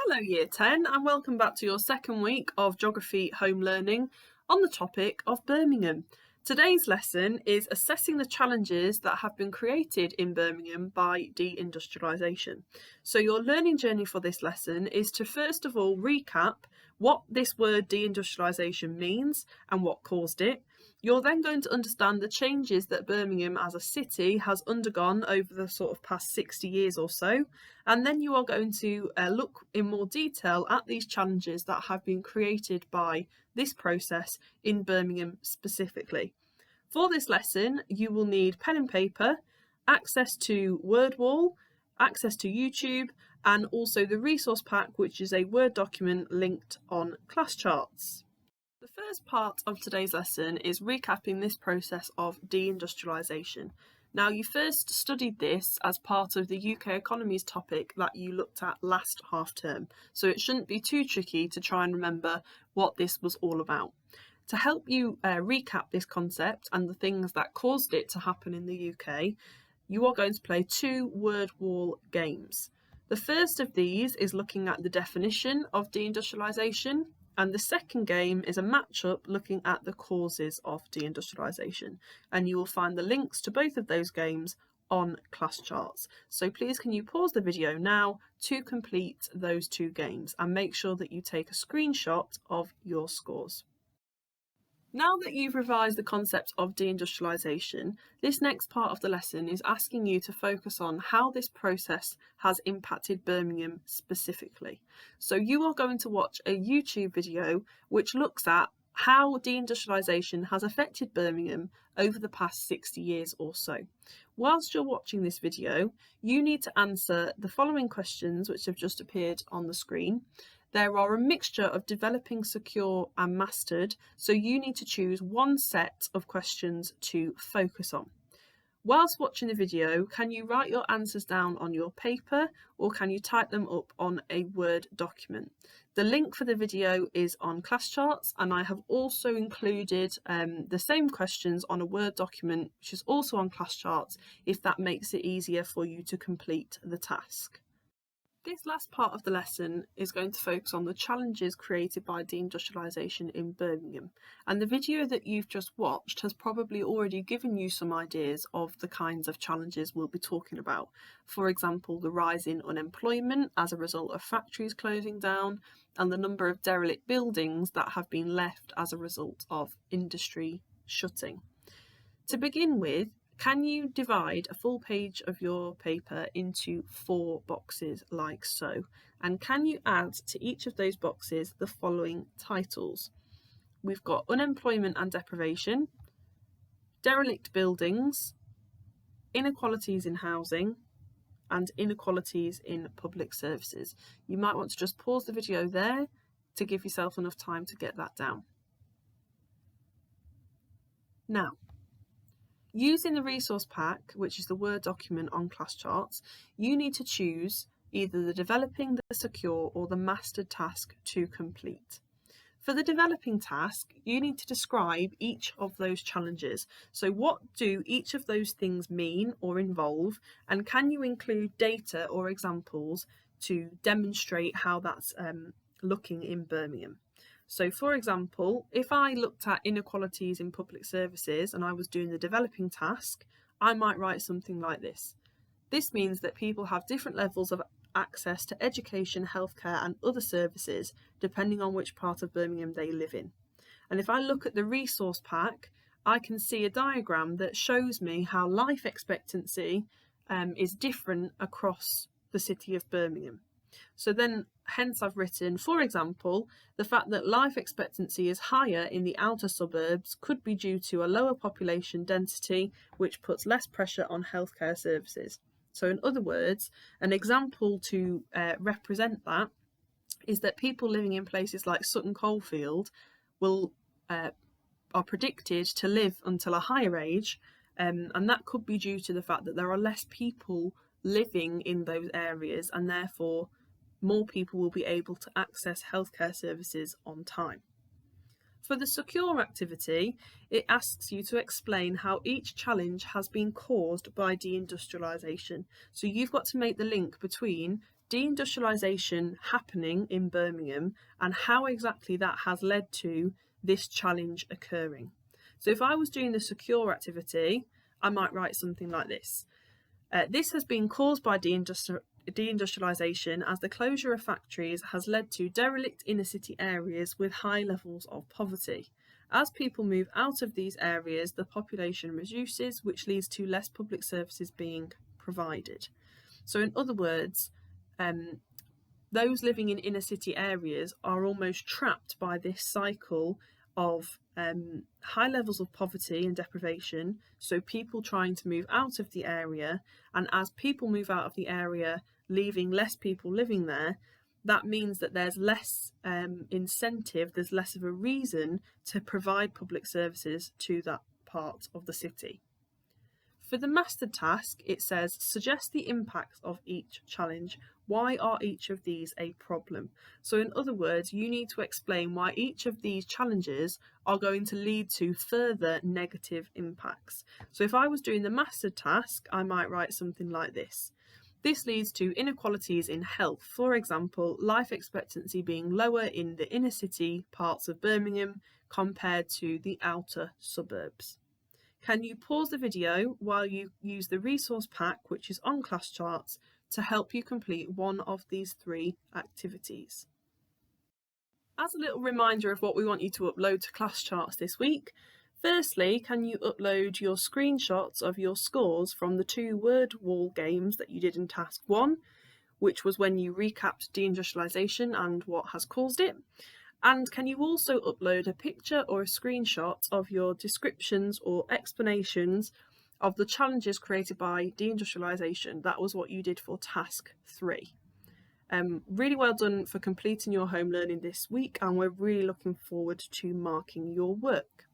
Hello Year 10 and welcome back to your second week of Geography Home Learning on the topic of Birmingham. Today's lesson is assessing the challenges that have been created in Birmingham by deindustrialisation. So your learning journey for this lesson is to first of all recap what this word deindustrialisation means and what caused it. You're then going to understand the changes that Birmingham as a city has undergone over the sort of past 60 years or so. And then you are going to look in more detail at these challenges that have been created by this process in Birmingham specifically. For this lesson, you will need pen and paper, access to WordWall, access to YouTube, and also the resource pack, which is a Word document linked on class charts. The first part of today's lesson is recapping this process of deindustrialisation. Now, you first studied this as part of the UK economies topic that you looked at last half term, so it shouldn't be too tricky to try and remember what this was all about. To help you recap this concept and the things that caused it to happen in the UK, you are going to play two word wall games. The first of these is looking at the definition of deindustrialisation, and the second game is a matchup looking at the causes of deindustrialisation. And you will find the links to both of those games on class charts. So please can you pause the video now to complete those two games and make sure that you take a screenshot of your scores. Now that you've revised the concept of deindustrialisation, this next part of the lesson is asking you to focus on how this process has impacted Birmingham specifically. So you are going to watch a YouTube video which looks at how deindustrialisation has affected Birmingham over the past 60 years or so. Whilst you're watching this video, you need to answer the following questions which have just appeared on the screen. There are a mixture of developing, secure and mastered, so you need to choose one set of questions to focus on. Whilst watching the video, can you write your answers down on your paper or can you type them up on a Word document? The link for the video is on class charts, and I have also included the same questions on a Word document which is also on class charts if that makes it easier for you to complete the task. This last part of the lesson is going to focus on the challenges created by deindustrialisation in Birmingham, and the video that you've just watched has probably already given you some ideas of the kinds of challenges we'll be talking about. For example, the rise in unemployment as a result of factories closing down and the number of derelict buildings that have been left as a result of industry shutting. To begin with, can you divide a full page of your paper into 4 boxes like so? And can you add to each of those boxes the following titles? We've got unemployment and deprivation, derelict buildings, inequalities in housing, and inequalities in public services. You might want to just pause the video there to give yourself enough time to get that down. Now, using the resource pack, which is the Word document on class charts, you need to choose either the developing, the secure or the mastered task to complete. For the developing task, you need to describe each of those challenges. So what do each of those things mean or involve, and can you include data or examples to demonstrate how that's looking in Birmingham? So for example, if I looked at inequalities in public services and I was doing the developing task, I might write something like this. This means that people have different levels of access to education, healthcare and other services depending on which part of Birmingham they live in. And if I look at the resource pack, I can see a diagram that shows me how life expectancy is different across the city of Birmingham. So then, hence I've written, for example, the fact that life expectancy is higher in the outer suburbs could be due to a lower population density, which puts less pressure on healthcare services. So in other words, an example to represent that is that people living in places like Sutton Coldfield are predicted to live until a higher age, and that could be due to the fact that there are less people living in those areas and therefore more people will be able to access healthcare services on time. For the secure activity, it asks you to explain how each challenge has been caused by deindustrialisation. So you've got to make the link between deindustrialisation happening in Birmingham and how exactly that has led to this challenge occurring. So if I was doing the secure activity, I might write something like this. This has been caused by deindustrialisation as the closure of factories has led to derelict inner city areas with high levels of poverty. As people move out of these areas, the population reduces, which leads to less public services being provided. So in other words, those living in inner city areas are almost trapped by this cycle of high levels of poverty and deprivation, so people trying to move out of the area, and as people move out of the area, leaving less people living there, that means that there's less incentive, there's less of a reason to provide public services to that part of the city. For the mastered task, it says, suggest the impacts of each challenge. Why are each of these a problem? So in other words, you need to explain why each of these challenges are going to lead to further negative impacts. So if I was doing the mastered task, I might write something like this. This leads to inequalities in health. For example, life expectancy being lower in the inner city parts of Birmingham compared to the outer suburbs. Can you pause the video while you use the resource pack, which is on class charts, to help you complete one of these 3 activities? As a little reminder of what we want you to upload to class charts this week, firstly, can you upload your screenshots of your scores from the 2 word wall games that you did in task 1, which was when you recapped deindustrialisation and what has caused it? And can you also upload a picture or a screenshot of your descriptions or explanations of the challenges created by deindustrialisation? That was what you did for task 3. Really well done for completing your home learning this week, and we're really looking forward to marking your work.